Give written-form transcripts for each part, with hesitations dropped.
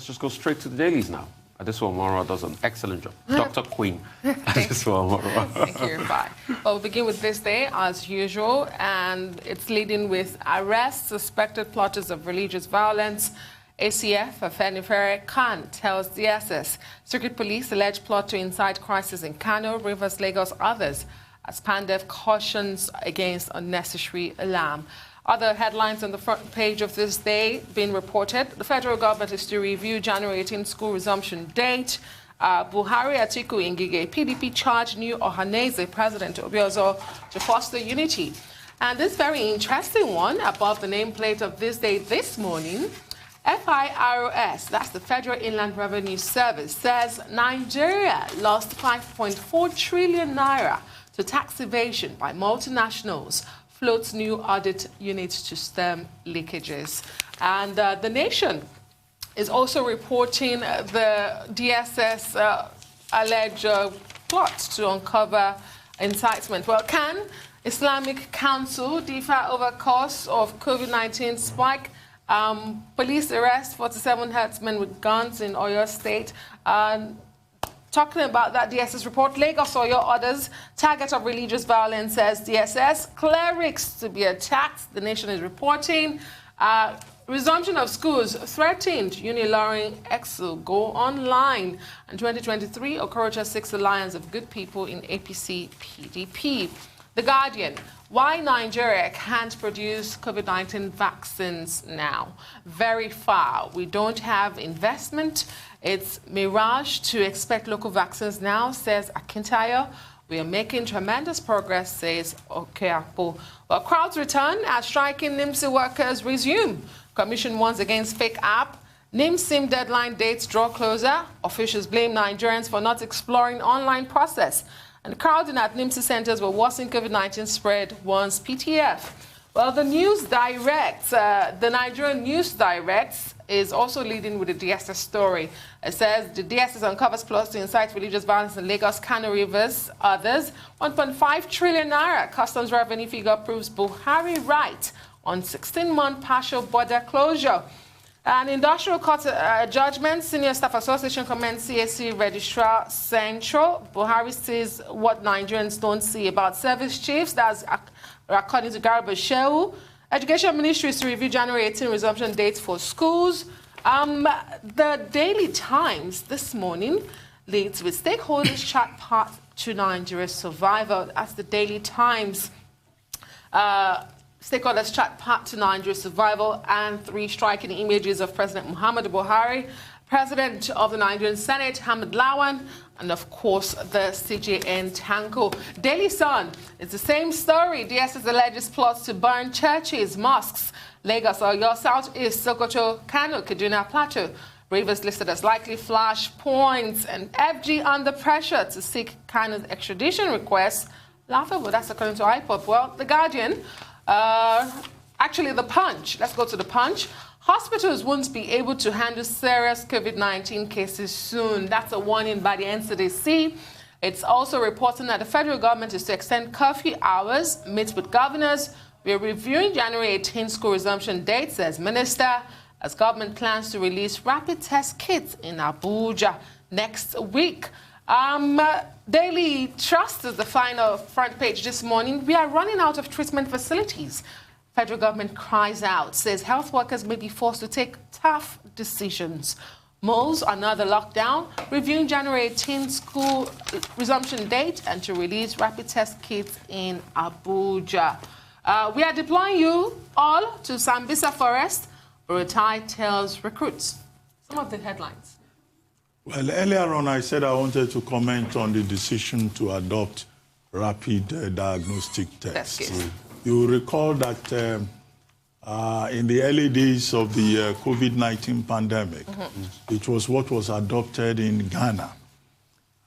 Let's just go straight to the dailies now. Adesuwa Omoro does an excellent job. Dr. Queen. Adesuwa Omoro. Thank you. Bye. Well, we'll begin with this day, as usual, and it's leading with arrests, suspected plotters of religious violence. ACF, Afenifere, Khan tells DSS. Circuit police alleged plot to incite crisis in Kano, Rivers, Lagos, others, as Pandev cautions against unnecessary alarm. Other headlines on the front page of this day being reported. The federal government is to review January 18 school resumption date. Buhari, Atiku, Ngige, PDP charge new Ohaneze President Obiozor to foster unity. And this very interesting one above the nameplate of this day this morning, FIRS, that's the Federal Inland Revenue Service, says Nigeria lost 5.4 trillion naira to tax evasion by multinationals, floats new audit units to stem leakages. And the Nation is also reporting the DSS alleged plot to uncover incitement. Well, can Islamic Council differ over cause of COVID-19 spike? Police arrest 47 herdsmen with guns in Oyo State. Talking about that DSS report, Lagos, Oyo, others, target of religious violence, says DSS. Clerics to be attacked, the Nation is reporting. Resumption of schools threatened. Unilaring Excel go online. And 2023, Okorocha seeks alliance of good people in APC PDP. The Guardian, why Nigeria can't produce COVID-19 vaccines now. Very far. We don't have investment. It's mirage to expect local vaccines now, says Akintayo. We are making tremendous progress, says Okeapo. Well, crowds return as striking NIMSI workers resume. Commission warns against fake app. NIMSIM deadline dates draw closer. Officials blame Nigerians for not exploring online process. And crowding at NIMSI centers will worsen COVID-19 spread, warns PTF. Well, the News Direct, the Nigerian News Direct is also leading with the DSS story. It says the DSS uncovers plots to incite religious violence in Lagos, Kano, Rivers, others. 1.5 trillion naira customs revenue figure proves Buhari right on 16-month partial border closure. An industrial court judgment, Senior Staff Association commends CAC Registrar Central. Buhari says what Nigerians don't see about service chiefs. That's according to Garba Shehu. Education Ministry is to review January 18 resumption dates for schools. The Daily Times this morning leads with stakeholders chart path to Nigeria's survival. That's the Daily Times. Stakeholders chart path to Nigeria's survival, and 3 striking images of President Muhammadu Buhari, President of the Nigerian Senate, Hamid Lawan, and of course the CJN Tanko. Daily Sun, it's the same story. DSS alleges plots to burn churches, mosques, Lagos, Oyo, South East, Sokoto, Kano, Kaduna, Plateau. Rivers listed as likely flash points, and FG under pressure to seek Kano's extradition request. Laughable, that's according to IPOP. Well, The Guardian, actually the Punch. Let's go to the Punch. Hospitals won't be able to handle serious COVID-19 cases soon. That's a warning by the NCDC. It's also reporting that the federal government is to extend curfew hours, meet with governors. We're reviewing January 18 school resumption dates, says Minister, as government plans to release rapid test kits in Abuja next week. Daily Trust is the final front page this morning. We are running out of treatment facilities. Federal government cries out, says health workers may be forced to take tough decisions. Moles, another lockdown, reviewing January 18 school resumption date and to release rapid test kits in Abuja. We are deploying you all to Sambisa Forest. Buratai tells recruits. Some of the headlines. Well, earlier on, I said I wanted to comment on the decision to adopt rapid diagnostic tests. You recall that in the early days of the COVID-19 pandemic, it was what was adopted in Ghana.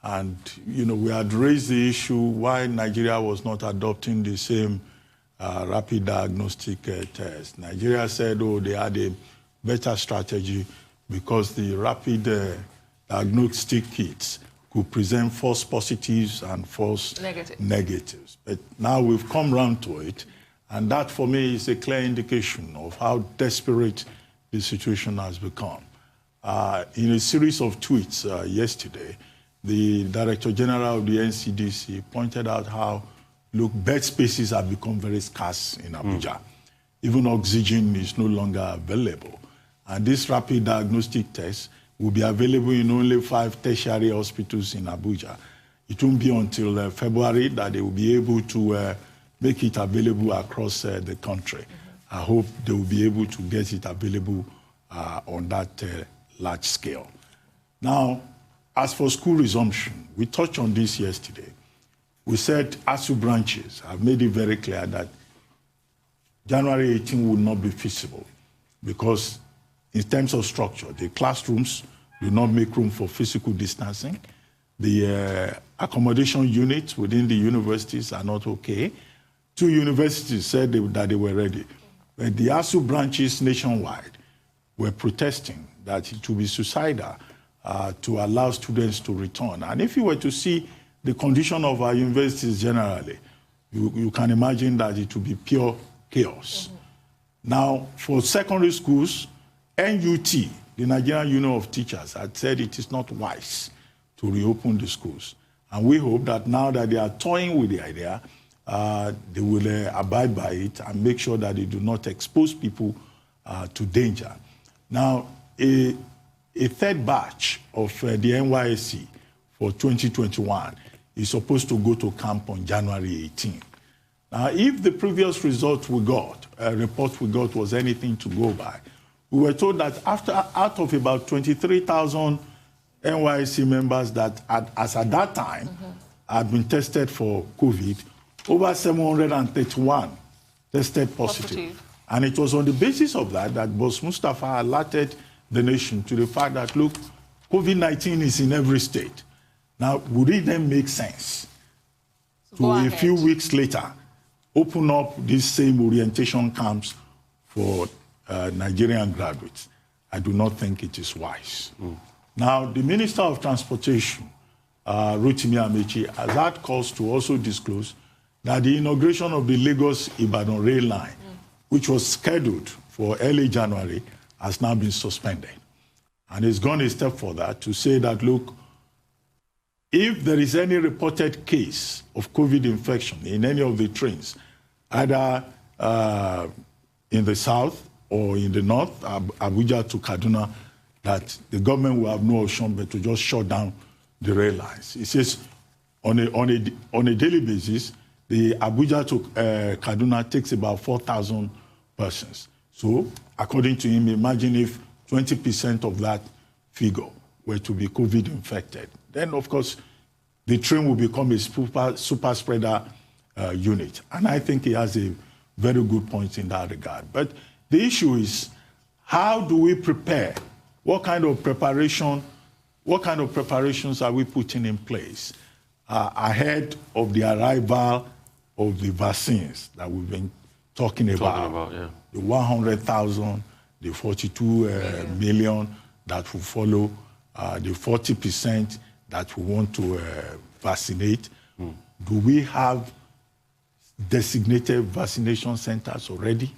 And, you know, we had raised the issue why Nigeria was not adopting the same rapid diagnostic test. Nigeria said, oh, they had a better strategy because the rapid diagnostic kits could present false positives and false negatives. But now we've come round to it, and that for me is a clear indication of how desperate the situation has become. in a series of tweets yesterday, the Director General of the NCDC pointed out how, look, bed spaces have become very scarce in Abuja. Even oxygen is no longer available. And this rapid diagnostic test will be available in only 5 tertiary hospitals in Abuja. It won't be until February that they will be able to make it available across the country. I hope they will be able to get it available on that large scale. Now, as for school resumption, we touched on this yesterday. We said ASU branches have made it very clear that January 18 would not be feasible because in terms of structure, the classrooms do not make room for physical distancing. The accommodation units within the universities are not okay. 2 universities said that they were ready. But the ASU branches nationwide were protesting that it would be suicidal to allow students to return. And if you were to see the condition of our universities generally, you can imagine that it would be pure chaos. Now, for secondary schools, NUT, the Nigerian Union of Teachers, had said it is not wise to reopen the schools. And we hope that now that they are toying with the idea, they will abide by it and make sure that they do not expose people to danger. Now, a third batch of the NYSC for 2021 is supposed to go to camp on January 18. Now, if the previous report we got was anything to go by, we were told that out of about 23,000 NYSC members that as at that time had been tested for COVID, over 731 tested positive. And it was on the basis of that Boss Mustafa alerted the nation to the fact that, look, COVID-19 is in every state. Now, would it then make sense to a few weeks later open up these same orientation camps for Nigerian graduates? I do not think it is wise. Now, the Minister of Transportation, Rotimi Amechi, has had cause to also disclose that the inauguration of the Lagos-Ibadan rail line, which was scheduled for early January, has now been suspended. And he's gone a step further to say that, look, if there is any reported case of COVID infection in any of the trains, either in the south or in the north, Abuja to Kaduna, that the government will have no option but to just shut down the rail lines. He says on a daily basis, the Abuja to Kaduna takes about 4,000 persons. So, according to him, imagine if 20% of that figure were to be COVID infected. Then, of course, the train will become a super spreader unit. And I think he has a very good point in that regard. But the issue is, how do we prepare? What kind of preparations are we putting in place ahead of the arrival of the vaccines that we've been talking about? Yeah. The 100,000, the 42 million that will follow, the 40% that we want to vaccinate. Do we have designated vaccination centers already?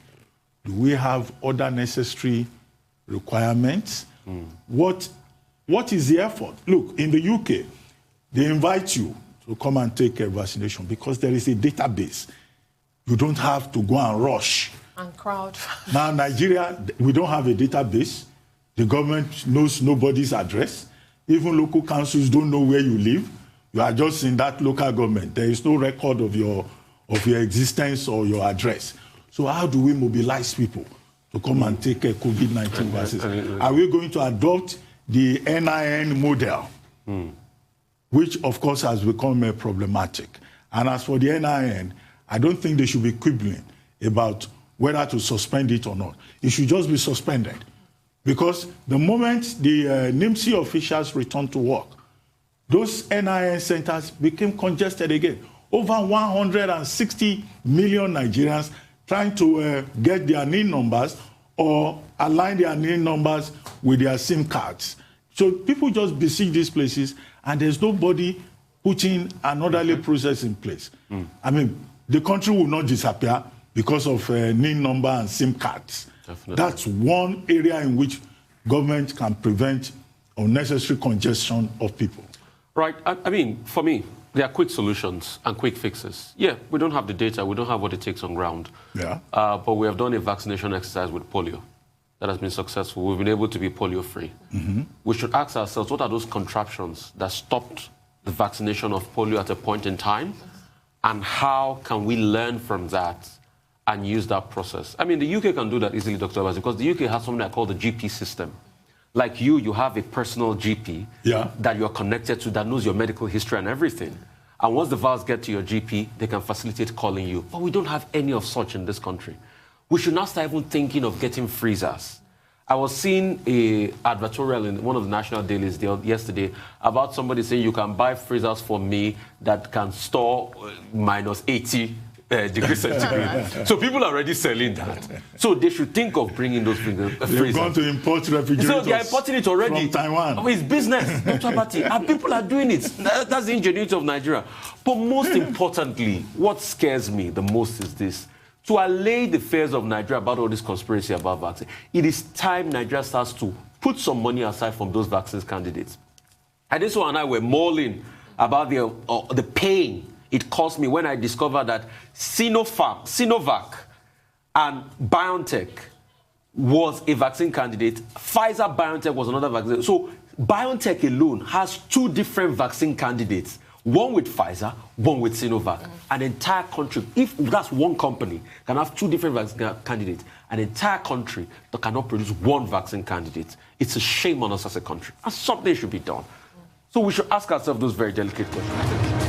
Do we have other necessary requirements? What is the effort? Look, in the UK, they invite you to come and take a vaccination because there is a database. You don't have to go and rush. And crowd. Now, Nigeria, we don't have a database. The government knows nobody's address. Even local councils don't know where you live. You are just in that local government. There is no record of your existence or your address. So how do we mobilize people to come and take a COVID-19 vaccine? Are we going to adopt the NIN model, which, of course, has become problematic? And as for the NIN, I don't think they should be quibbling about whether to suspend it or not. It should just be suspended. Because the moment the NIMC officials returned to work, those NIN centers became congested again. Over 160 million Nigerians trying to get their NIN numbers or align their NIN numbers with their SIM cards. So people just besiege these places, and there's nobody putting an orderly process in place. I mean, the country will not disappear because of NIN number and SIM cards. Definitely. That's one area in which government can prevent unnecessary congestion of people? Right. I mean, for me, there are quick solutions and quick fixes. Yeah, we don't have the data. We don't have what it takes on ground. Yeah. But we have done a vaccination exercise with polio that has been successful. We've been able to be polio-free. We should ask ourselves, what are those contraptions that stopped the vaccination of polio at a point in time? And how can we learn from that and use that process? I mean, the UK can do that easily, Dr. Abbas, because the UK has something I call the GP system. Like you have a personal GP that you're connected to that knows your medical history and everything. And once the vials get to your GP, they can facilitate calling you. But we don't have any of such in this country. We should now start even thinking of getting freezers. I was seeing an advertorial in one of the national dailies yesterday about somebody saying you can buy freezers for me that can store minus 80 degrees centigrade. So people are already selling that. So they should think of bringing those freezers. They're going to import refrigerators. So they're importing it already. From Taiwan. I mean, it's business, Dr. Abati. And people are doing it. That's the ingenuity of Nigeria. But most importantly, what scares me the most is this. To allay the fears of Nigeria about all this conspiracy about vaccine, it is time Nigeria starts to put some money aside from those vaccines candidates. And this one and I were mulling about the pain it cost me when I discovered that Sinovac and BioNTech was a vaccine candidate. Pfizer-BioNTech was another vaccine. So BioNTech alone has 2 different vaccine candidates. One with Pfizer, one with Sinovac. An entire country, if that's one company, can have 2 different vaccine candidates. An entire country that cannot produce 1 vaccine candidate. It's a shame on us as a country. And something should be done. So we should ask ourselves those very delicate questions.